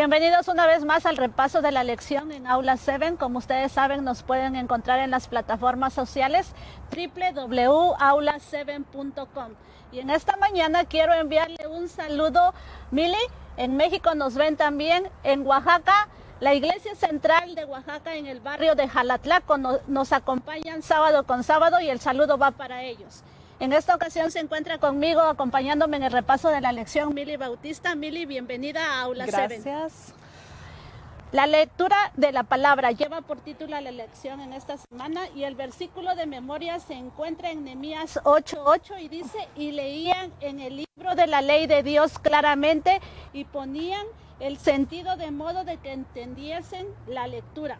Bienvenidos una vez más al repaso de la lección en Aula 7. Como ustedes saben, nos pueden encontrar en las plataformas sociales www.aula7.com. Y en esta mañana quiero enviarle un saludo, Mili. En México nos ven también, en Oaxaca, la Iglesia Central de Oaxaca en el barrio de Jalatlaco nos acompañan sábado con sábado y el saludo va para ellos. En esta ocasión se encuentra conmigo, acompañándome en el repaso de la lección, Mili Bautista. Mili, bienvenida a Aula 7. Gracias. La lectura de la palabra lleva por título la lección en esta semana y el versículo de memoria se encuentra en Nehemías 8:8 y dice: y leían en el libro de la ley de Dios claramente y ponían el sentido de modo de que entendiesen la lectura.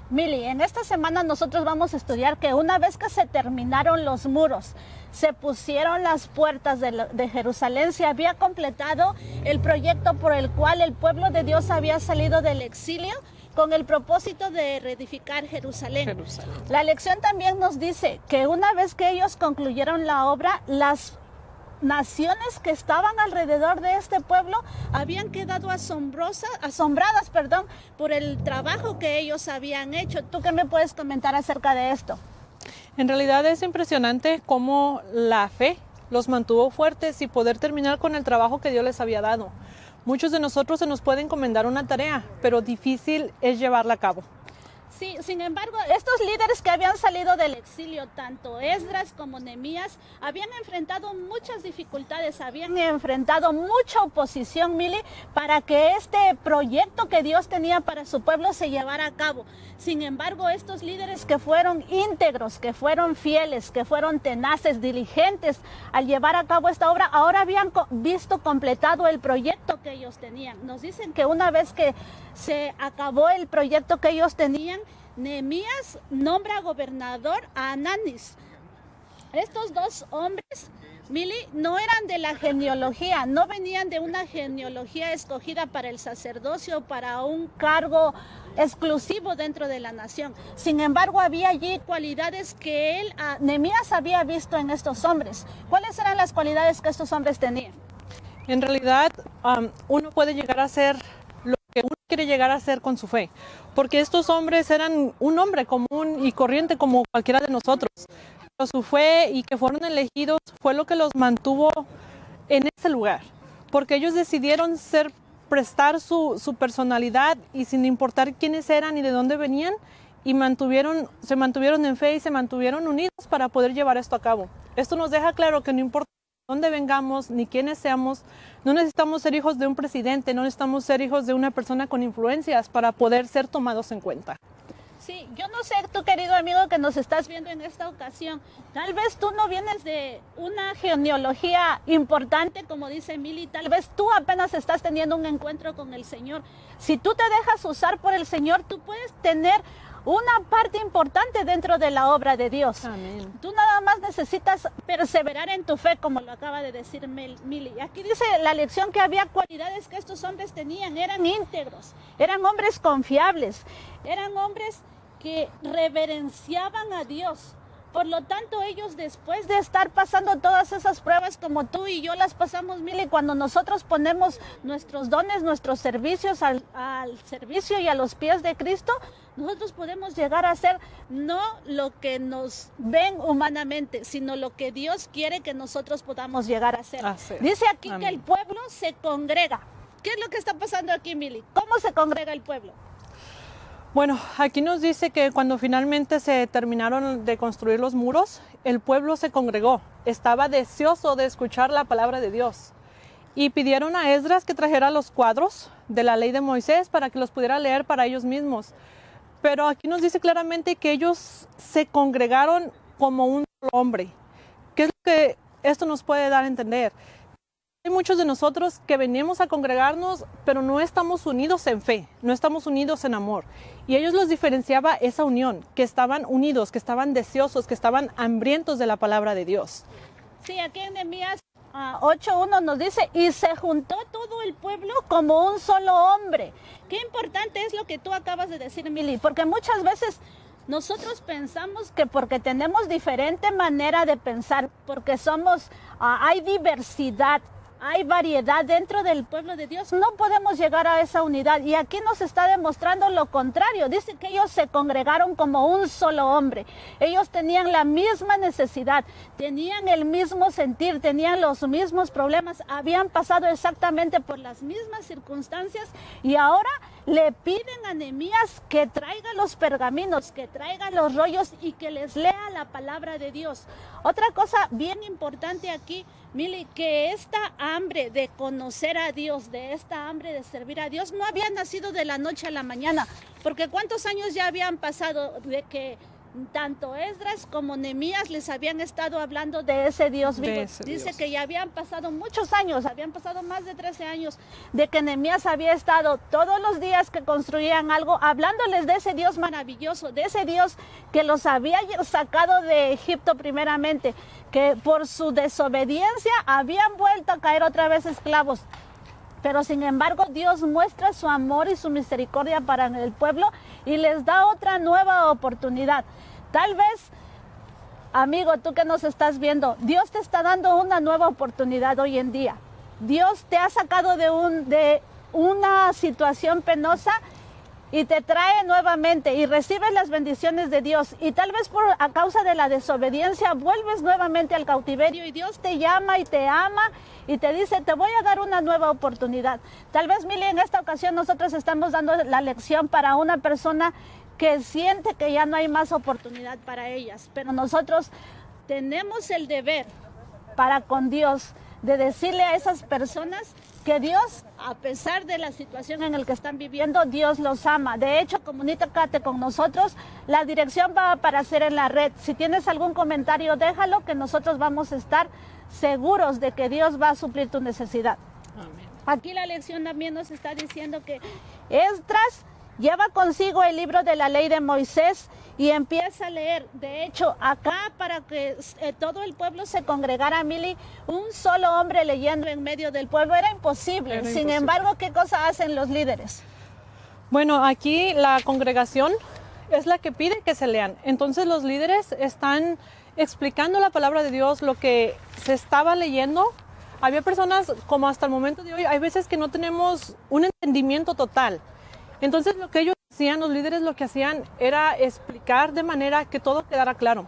Mili, en esta semana nosotros vamos a estudiar que una vez que se terminaron los muros, se pusieron las puertas de Jerusalén, se había completado el proyecto por el cual el pueblo de Dios había salido del exilio con el propósito de reedificar Jerusalén. La lección también nos dice que una vez que ellos concluyeron la obra, las naciones que estaban alrededor de este pueblo habían quedado asombradas, por el trabajo que ellos habían hecho. ¿Tú qué me puedes comentar acerca de esto? En realidad es impresionante cómo la fe los mantuvo fuertes y poder terminar con el trabajo que Dios les había dado. Muchos de nosotros se nos puede encomendar una tarea, pero difícil es llevarla a cabo. Sí, sin embargo, estos líderes que habían salido del exilio, tanto Esdras como Nehemías, habían enfrentado muchas dificultades, habían enfrentado mucha oposición, Mili, para que este proyecto que Dios tenía para su pueblo se llevara a cabo. Sin embargo, estos líderes que fueron íntegros, que fueron fieles, que fueron tenaces, diligentes al llevar a cabo esta obra, ahora habían visto completado el proyecto que ellos tenían. Nos dicen que una vez que se acabó el proyecto que ellos tenían, Nehemías nombra gobernador a Ananis. Estos dos hombres, Mili, no eran de la genealogía, no venían de una genealogía escogida para el sacerdocio, para un cargo exclusivo dentro de la nación. Sin embargo, había allí cualidades que Nehemías había visto en estos hombres. ¿Cuáles eran las cualidades que estos hombres tenían? En realidad, uno puede llegar a ser lo que uno quiere llegar a ser con su fe, porque estos hombres eran un hombre común y corriente como cualquiera de nosotros, pero su fe y que fueron elegidos fue lo que los mantuvo en ese lugar, porque ellos decidieron prestar su personalidad y sin importar quiénes eran y de dónde venían, y se mantuvieron en fe y se mantuvieron unidos para poder llevar esto a cabo. Esto nos deja claro que no importa dónde vengamos ni quiénes seamos, no necesitamos ser hijos de un presidente, no necesitamos ser hijos de una persona con influencias para poder ser tomados en cuenta. Sí, yo no sé, tú querido amigo que nos estás viendo en esta ocasión, tal vez tú no vienes de una genealogía importante, como dice Mili, tal vez tú apenas estás teniendo un encuentro con el Señor. Si tú te dejas usar por el Señor, tú puedes tener una parte importante dentro de la obra de Dios. Amén. Tú nada más necesitas perseverar en tu fe, como lo acaba de decir Mili. Aquí dice la lección que había cualidades que estos hombres tenían, eran íntegros, eran hombres confiables, eran hombres que reverenciaban a Dios. Por lo tanto, ellos, después de estar pasando todas esas pruebas como tú y yo las pasamos, Mili, cuando nosotros ponemos nuestros dones, nuestros servicios al servicio y a los pies de Cristo, nosotros podemos llegar a ser no lo que nos ven humanamente, sino lo que Dios quiere que nosotros podamos llegar a ser. Dice aquí Amén. Que el pueblo se congrega. ¿Qué es lo que está pasando aquí, Mili? ¿Cómo se congrega el pueblo? Bueno, aquí nos dice que cuando finalmente se terminaron de construir los muros, el pueblo se congregó, estaba deseoso de escuchar la palabra de Dios y pidieron a Esdras que trajera los cuadros de la ley de Moisés para que los pudiera leer para ellos mismos. Pero aquí nos dice claramente que ellos se congregaron como un solo hombre. ¿Qué es lo que esto nos puede dar a entender? Hay muchos de nosotros que venimos a congregarnos, pero no estamos unidos en fe, no estamos unidos en amor. Y ellos los diferenciaba esa unión, que estaban unidos, que estaban deseosos, que estaban hambrientos de la palabra de Dios. Sí, aquí en Nehemías 8:1 nos dice, y se juntó todo el pueblo como un solo hombre. Qué importante es lo que tú acabas de decir, Mili, porque muchas veces nosotros pensamos que porque tenemos diferente manera de pensar, porque hay diversidad, hay variedad dentro del pueblo de Dios, no podemos llegar a esa unidad. Y aquí nos está demostrando lo contrario. Dice que ellos se congregaron como un solo hombre. Ellos tenían la misma necesidad, tenían el mismo sentir, tenían los mismos problemas, habían pasado exactamente por las mismas circunstancias y ahora le piden a Nehemías que traiga los pergaminos, que traiga los rollos y que les lea la palabra de Dios. Otra cosa bien importante aquí, Mili, que esta hambre de conocer a Dios, de esta hambre de servir a Dios, no había nacido de la noche a la mañana, porque ¿cuántos años ya habían pasado de que tanto Esdras como Nehemías les habían estado hablando de ese Dios vivo? Dice que ya habían pasado muchos años, habían pasado más de 13 años de que Nehemías había estado todos los días que construían algo, hablándoles de ese Dios maravilloso, de ese Dios que los había sacado de Egipto primeramente, que por su desobediencia habían vuelto a caer otra vez esclavos. Pero sin embargo Dios muestra su amor y su misericordia para el pueblo y les da otra nueva oportunidad. Tal vez, amigo, tú que nos estás viendo, Dios te está dando una nueva oportunidad hoy en día. Dios te ha sacado de una situación penosa y te trae nuevamente y recibes las bendiciones de Dios. Y tal vez a causa de la desobediencia vuelves nuevamente al cautiverio y Dios te llama y te ama y te dice, te voy a dar una nueva oportunidad. Tal vez, Mili, en esta ocasión nosotros estamos dando la lección para una persona que siente que ya no hay más oportunidad para ellas. Pero nosotros tenemos el deber para con Dios de decirle a esas personas que Dios, a pesar de la situación en la que están viviendo, Dios los ama. De hecho, comunícate con nosotros. La dirección va a aparecer en la red. Si tienes algún comentario, déjalo, que nosotros vamos a estar seguros de que Dios va a suplir tu necesidad. Amén. Aquí la lección también nos está diciendo que Esdras lleva consigo el libro de la ley de Moisés y empieza a leer. De hecho, acá para que todo el pueblo se congregara, Mili, un solo hombre leyendo en medio del pueblo era imposible. Sin embargo, ¿qué cosa hacen los líderes? Bueno, aquí la congregación es la que pide que se lean. Entonces los líderes están explicando la palabra de Dios, lo que se estaba leyendo. Había personas, como hasta el momento de hoy, hay veces que no tenemos un entendimiento total. Entonces lo que ellos hacían, los líderes lo que hacían era explicar de manera que todo quedara claro.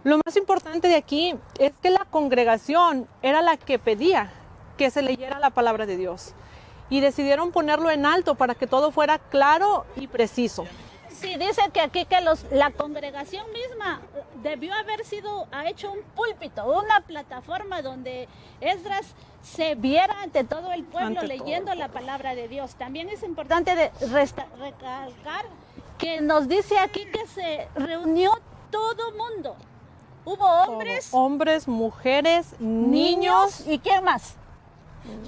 Lo más importante de aquí es que la congregación era la que pedía que se leyera la palabra de Dios y decidieron ponerlo en alto para que todo fuera claro y preciso. Sí, dice que aquí que la congregación misma debió haber hecho un púlpito, una plataforma donde Esdras se viera ante todo el pueblo leyendo la palabra de Dios. También es importante recalcar que nos dice aquí que se reunió todo mundo. Hubo hombres, mujeres, niños y ¿quién más?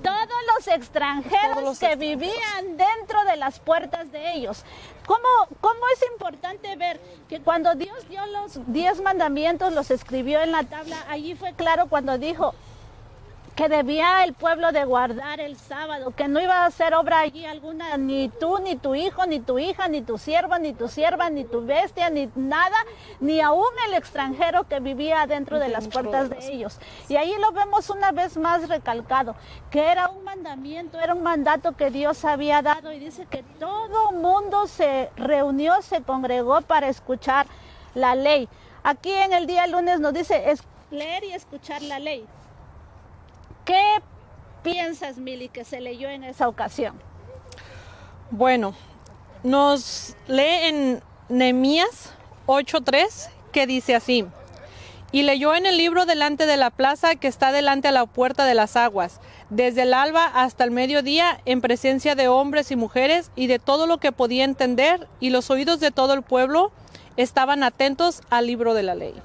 Todos los extranjeros que vivían dentro de las puertas de ellos. ¿Cómo es importante ver que cuando Dios dio los 10 mandamientos, los escribió en la tabla? Allí fue claro cuando dijo que debía el pueblo de guardar el sábado, que no iba a hacer obra allí alguna, ni tú, ni tu hijo, ni tu hija, ni tu siervo, ni tu sierva, ni tu bestia, ni nada, ni aún el extranjero que vivía dentro de las puertas de ellos. Y ahí lo vemos una vez más recalcado, que era un mandamiento, era un mandato que Dios había dado, y dice que todo mundo se reunió, se congregó para escuchar la ley. Aquí en el día lunes nos dice leer y escuchar la ley. ¿Qué piensas, Mili, que se leyó en esa ocasión? Bueno, nos lee en Nehemías 8:3, que dice así: y leyó en el libro delante de la plaza que está delante a la puerta de las aguas, desde el alba hasta el mediodía, en presencia de hombres y mujeres y de todo lo que podía entender, y los oídos de todo el pueblo estaban atentos al libro de la ley.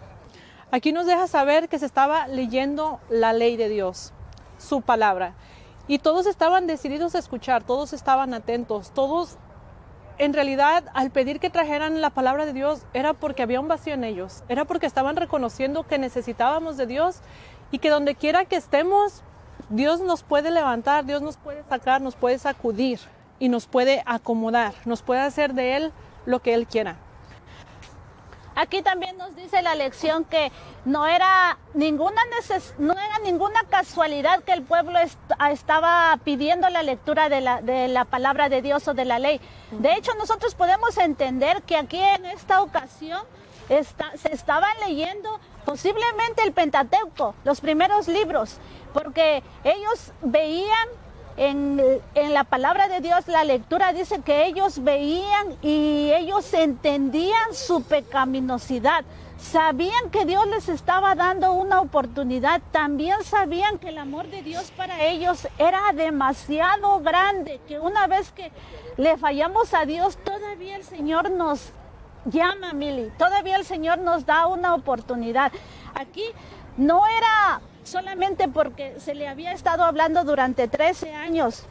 Aquí nos deja saber que se estaba leyendo la ley de Dios, su palabra, y todos estaban decididos a escuchar, todos estaban atentos, todos en realidad al pedir que trajeran la palabra de Dios era porque había un vacío en ellos, era porque estaban reconociendo que necesitábamos de Dios y que donde quiera que estemos, Dios nos puede levantar, Dios nos puede sacar, nos puede sacudir y nos puede acomodar, nos puede hacer de Él lo que Él quiera. Aquí también nos dice la lección que no era ninguna casualidad que el pueblo estaba pidiendo la lectura de la palabra de Dios o de la ley. De hecho, nosotros podemos entender que aquí en esta ocasión se estaban leyendo posiblemente el Pentateuco, los primeros libros, porque ellos veían en la palabra de Dios, la lectura dice que ellos veían y ellos entendían su pecaminosidad. Sabían que Dios les estaba dando una oportunidad. También sabían que el amor de Dios para ellos era demasiado grande, que una vez que le fallamos a Dios, todavía el Señor nos llama, Mili. Todavía el Señor nos da una oportunidad. Aquí no era solamente porque se le había estado hablando durante 13 años.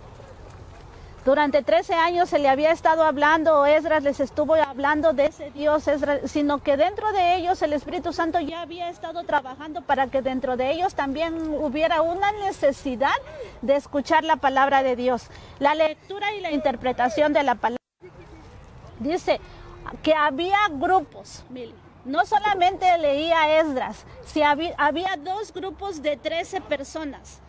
Durante 13 años se le había estado hablando, Esdras les estuvo hablando de ese Dios, sino que dentro de ellos el Espíritu Santo ya había estado trabajando para que dentro de ellos también hubiera una necesidad de escuchar la palabra de Dios. La lectura y la interpretación de la palabra. Dice que había grupos, Mili. No solamente leía Esdras, había dos grupos de 13 personas.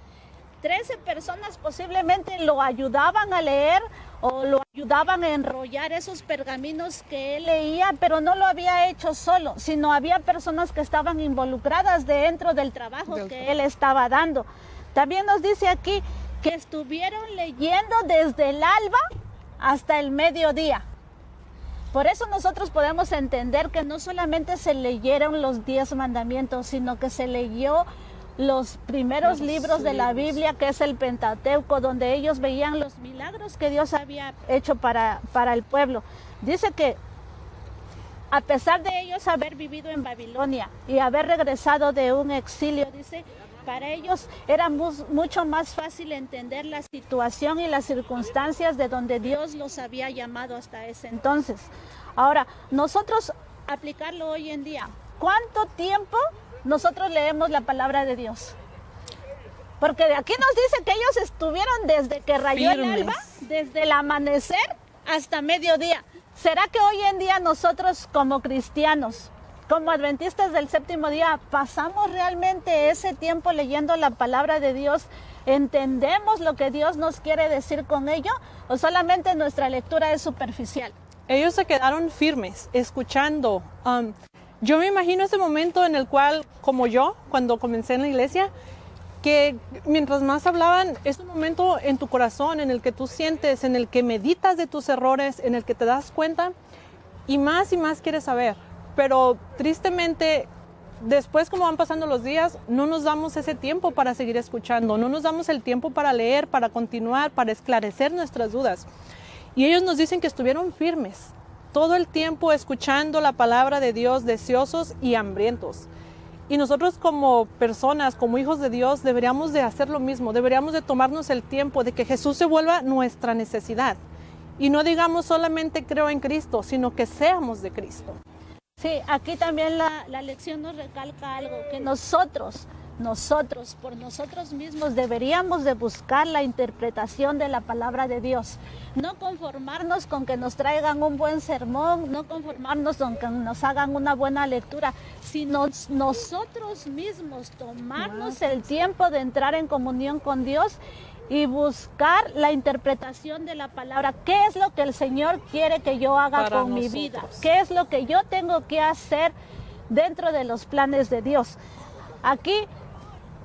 13 personas posiblemente lo ayudaban a leer o lo ayudaban a enrollar esos pergaminos que él leía, pero no lo había hecho solo, sino había personas que estaban involucradas dentro del trabajo que él estaba dando. También nos dice aquí que estuvieron leyendo desde el alba hasta el mediodía. Por eso nosotros podemos entender que no solamente se leyeron los 10 mandamientos, sino que se leyó los primeros libros de la Biblia, que es el Pentateuco, donde ellos veían los milagros que Dios había hecho para el pueblo. Dice que a pesar de ellos haber vivido en Babilonia y haber regresado de un exilio, dice, para ellos era mucho más fácil entender la situación y las circunstancias de donde Dios los había llamado hasta ese entonces. Ahora, nosotros aplicarlo hoy en día, ¿cuánto tiempo nosotros leemos la palabra de Dios? Porque de aquí nos dice que ellos estuvieron desde que rayó el alba, desde el amanecer hasta mediodía. ¿Será que hoy en día nosotros como cristianos, como adventistas del séptimo día, pasamos realmente ese tiempo leyendo la palabra de Dios? ¿Entendemos lo que Dios nos quiere decir con ello? ¿O solamente nuestra lectura es superficial? Ellos se quedaron firmes, escuchando. Yo me imagino ese momento en el cual, como yo, cuando comencé en la iglesia, que mientras más hablaban, es un momento en tu corazón en el que tú sientes, en el que meditas de tus errores, en el que te das cuenta y más quieres saber. Pero tristemente, después como van pasando los días, no nos damos ese tiempo para seguir escuchando, no nos damos el tiempo para leer, para continuar, para esclarecer nuestras dudas. Y ellos nos dicen que estuvieron firmes, todo el tiempo escuchando la palabra de Dios, deseosos y hambrientos. Y nosotros como personas, como hijos de Dios, deberíamos de hacer lo mismo, deberíamos de tomarnos el tiempo de que Jesús se vuelva nuestra necesidad. Y no digamos solamente creo en Cristo, sino que seamos de Cristo. Sí, aquí también la lección nos recalca algo, que nosotros, por nosotros mismos deberíamos de buscar la interpretación de la palabra de Dios. No conformarnos con que nos traigan un buen sermón, no conformarnos con que nos hagan una buena lectura, sino nosotros mismos tomarnos el tiempo de entrar en comunión con Dios y buscar la interpretación de la palabra. ¿Qué es lo que el Señor quiere que yo haga con mi vida? ¿Qué es lo que yo tengo que hacer dentro de los planes de Dios? Aquí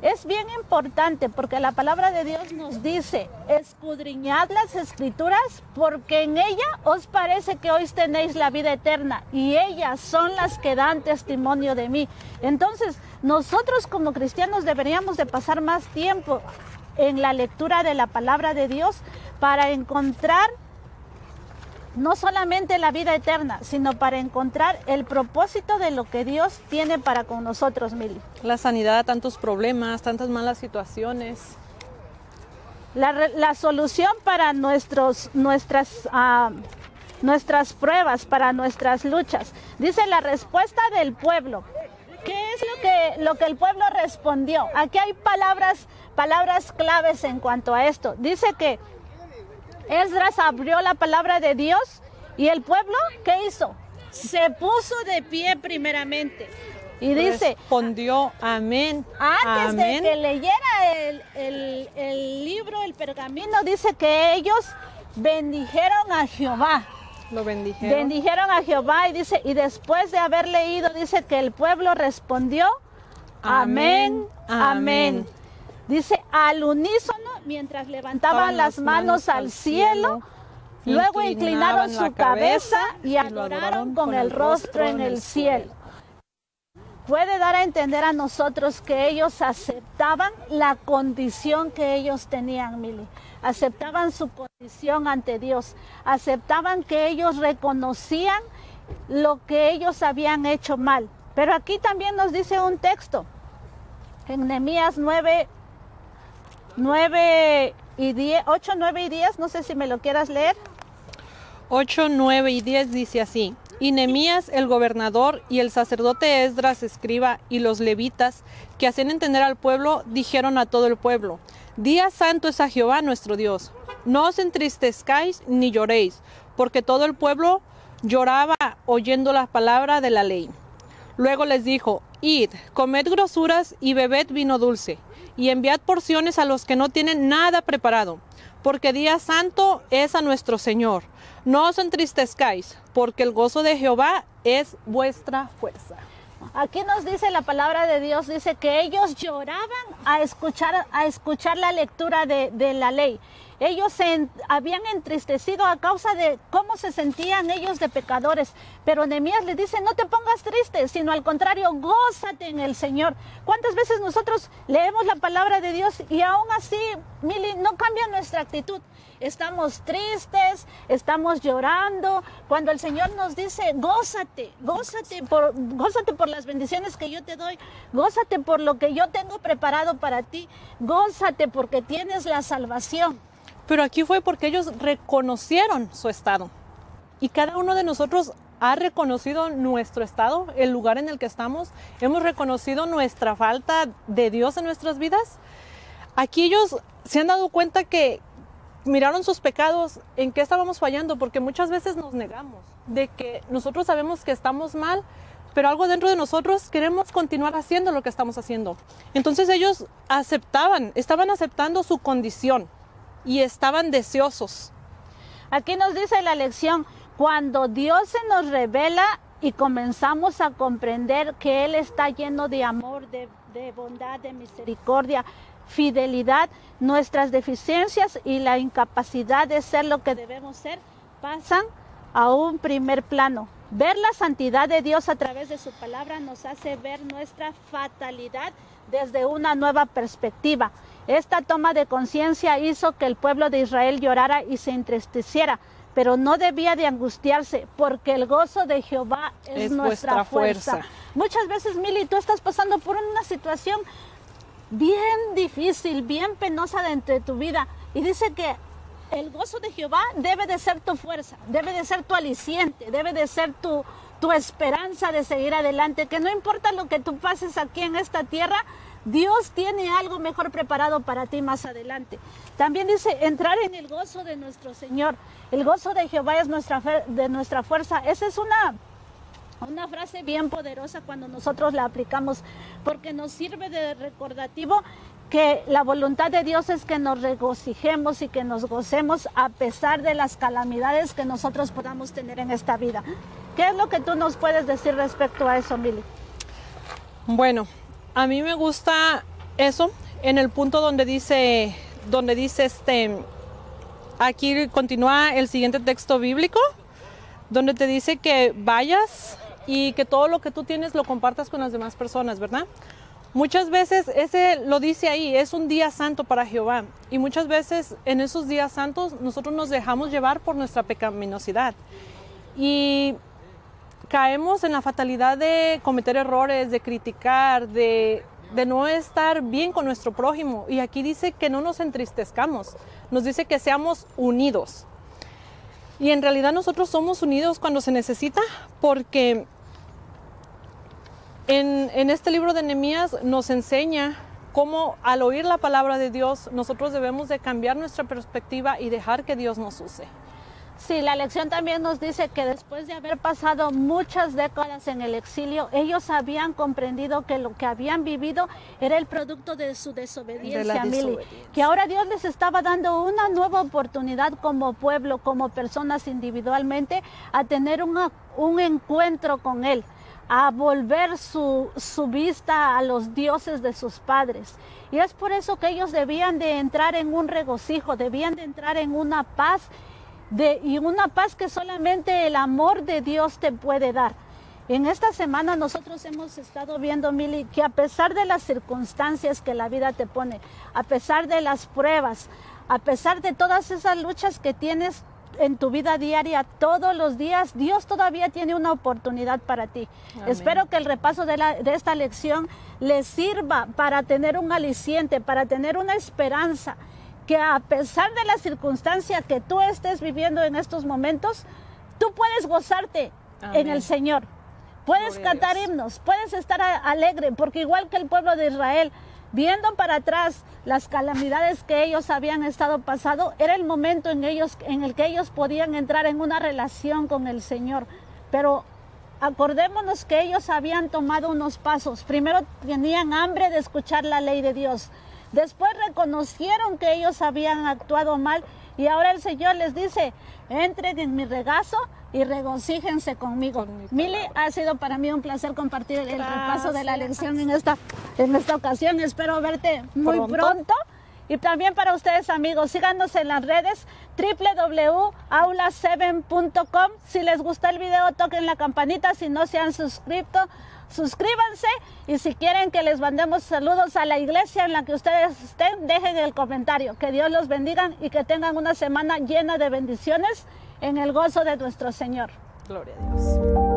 es bien importante porque la palabra de Dios nos dice, escudriñad las escrituras porque en ella os parece que hoy tenéis la vida eterna y ellas son las que dan testimonio de mí. Entonces, nosotros como cristianos deberíamos de pasar más tiempo en la lectura de la palabra de Dios para encontrar no solamente la vida eterna, sino para encontrar el propósito de lo que Dios tiene para con nosotros, Mili. La sanidad, tantos problemas, tantas malas situaciones. La solución para nuestras pruebas, para nuestras luchas. Dice la respuesta del pueblo. ¿Qué es lo que el pueblo respondió? Aquí hay palabras claves en cuanto a esto. Dice que Esdras abrió la palabra de Dios y el pueblo, ¿qué hizo? se puso de pie primeramente. Y dice, respondió amén. Antes amén. de que leyera el libro, el pergamino, dice que ellos bendijeron a Jehová. Lo bendijeron. Bendijeron a Jehová y dice, y después de haber leído, dice que el pueblo respondió, amén, amén. Dice al unísono, mientras levantaban las manos al cielo, luego inclinaron su cabeza y adoraron con el rostro en el cielo. Puede dar a entender a nosotros que ellos aceptaban la condición que ellos tenían, Mili. Aceptaban su condición ante Dios. Aceptaban que ellos reconocían lo que ellos habían hecho mal. Pero aquí también nos dice un texto. En Nehemías 8, 9 y 10, no sé si me lo quieras leer. 8, 9 y 10 dice así. Y Nehemías, el gobernador, y el sacerdote Esdras, escriba, y los levitas, que hacían entender al pueblo, dijeron a todo el pueblo: Día santo es a Jehová nuestro Dios. No os entristezcáis ni lloréis, porque todo el pueblo lloraba oyendo la palabra de la ley. Luego les dijo: Id, comed grosuras y bebed vino dulce, y enviad porciones a los que no tienen nada preparado, porque día santo es a nuestro Señor. No os entristezcáis, porque el gozo de Jehová es vuestra fuerza. Aquí nos dice la palabra de Dios, dice que ellos lloraban a escuchar la lectura de la ley. Ellos se habían entristecido a causa de cómo se sentían ellos de pecadores. Pero Nehemías les dice, no te pongas triste, sino al contrario, gózate en el Señor. ¿Cuántas veces nosotros leemos la palabra de Dios y aún así, Mili, no cambia nuestra actitud? Estamos tristes, estamos llorando, cuando el Señor nos dice, gózate por las bendiciones que yo te doy, gózate por lo que yo tengo preparado para ti, gózate porque tienes la salvación. Pero aquí fue porque ellos reconocieron su estado. Y cada uno de nosotros ha reconocido nuestro estado, el lugar en el que estamos. Hemos reconocido nuestra falta de Dios en nuestras vidas. Aquí ellos se han dado cuenta que miraron sus pecados, en qué estábamos fallando, porque muchas veces nos negamos de que nosotros sabemos que estamos mal, pero algo dentro de nosotros queremos continuar haciendo lo que estamos haciendo. Entonces ellos estaban aceptando su condición y estaban deseosos. Aquí nos dice la lección, cuando Dios se nos revela y comenzamos a comprender que Él está lleno de amor, de bondad, de misericordia, fidelidad, nuestras deficiencias y la incapacidad de ser lo que debemos ser pasan a un primer plano. Ver la santidad de Dios a través de su palabra nos hace ver nuestra fatalidad desde una nueva perspectiva. Esta toma de conciencia hizo que el pueblo de Israel llorara y se entristeciera, pero no debía de angustiarse, porque el gozo de Jehová es nuestra fuerza. Muchas veces, Mili, tú estás pasando por una situación bien difícil, bien penosa dentro de tu vida, y dice que el gozo de Jehová debe de ser tu fuerza, debe de ser tu aliciente, debe de ser tu esperanza de seguir adelante, que no importa lo que tú pases aquí en esta tierra, Dios tiene algo mejor preparado para ti más adelante. También dice, entrar en el gozo de nuestro Señor. El gozo de Jehová es nuestra fuerza. Esa es una frase bien poderosa cuando nosotros la aplicamos, porque nos sirve de recordativo que la voluntad de Dios es que nos regocijemos y que nos gocemos a pesar de las calamidades que nosotros podamos tener en esta vida. ¿Qué es lo que tú nos puedes decir respecto a eso, Mili? Bueno, a mí me gusta eso en el punto donde dice aquí continúa el siguiente texto bíblico, donde te dice que vayas y que todo lo que tú tienes lo compartas con las demás personas, ¿verdad? Muchas veces ese lo dice ahí, es un día santo para Jehová, y muchas veces en esos días santos nosotros nos dejamos llevar por nuestra pecaminosidad y caemos en la fatalidad de cometer errores, de criticar, de no estar bien con nuestro prójimo. Y aquí dice que no nos entristezcamos, nos dice que seamos unidos. Y en realidad nosotros somos unidos cuando se necesita, porque en este libro de Nehemías nos enseña cómo al oír la palabra de Dios nosotros debemos de cambiar nuestra perspectiva y dejar que Dios nos use. Sí, la lección también nos dice que después de haber pasado muchas décadas en el exilio, ellos habían comprendido que lo que habían vivido era el producto de su desobediencia, Mili. Que ahora Dios les estaba dando una nueva oportunidad como pueblo, como personas individualmente, a tener un encuentro con Él, a volver su vista a los dioses de sus padres. Y es por eso que ellos debían de entrar en un regocijo, debían de entrar en una paz, y una paz que solamente el amor de Dios te puede dar. En esta semana nosotros hemos estado viendo, Mili, que a pesar de las circunstancias que la vida te pone, a pesar de las pruebas, a pesar de todas esas luchas que tienes en tu vida diaria, todos los días, Dios todavía tiene una oportunidad para ti. Amén. Espero que el repaso de esta lección les sirva para tener un aliciente, para tener una esperanza, que a pesar de la circunstancia que tú estés viviendo en estos momentos, tú puedes gozarte Amén. En el Señor. Puedes cantar himnos, puedes estar alegre, porque igual que el pueblo de Israel, viendo para atrás las calamidades que ellos habían estado pasando, era el momento en el que ellos podían entrar en una relación con el Señor. Pero acordémonos que ellos habían tomado unos pasos. Primero tenían hambre de escuchar la ley de Dios. Después reconocieron que ellos habían actuado mal y ahora el Señor les dice, entren en mi regazo y regocíjense conmigo. Mili, ha sido para mí un placer compartir el repaso de la lección en esta ocasión. Espero verte muy pronto. Y también para ustedes, amigos, síganos en las redes www.aula7.com. Si les gustó el video, toquen la campanita. Si no se han suscrito, suscríbanse. Y si quieren que les mandemos saludos a la iglesia en la que ustedes estén, dejen el comentario. Que Dios los bendiga y que tengan una semana llena de bendiciones en el gozo de nuestro Señor. Gloria a Dios.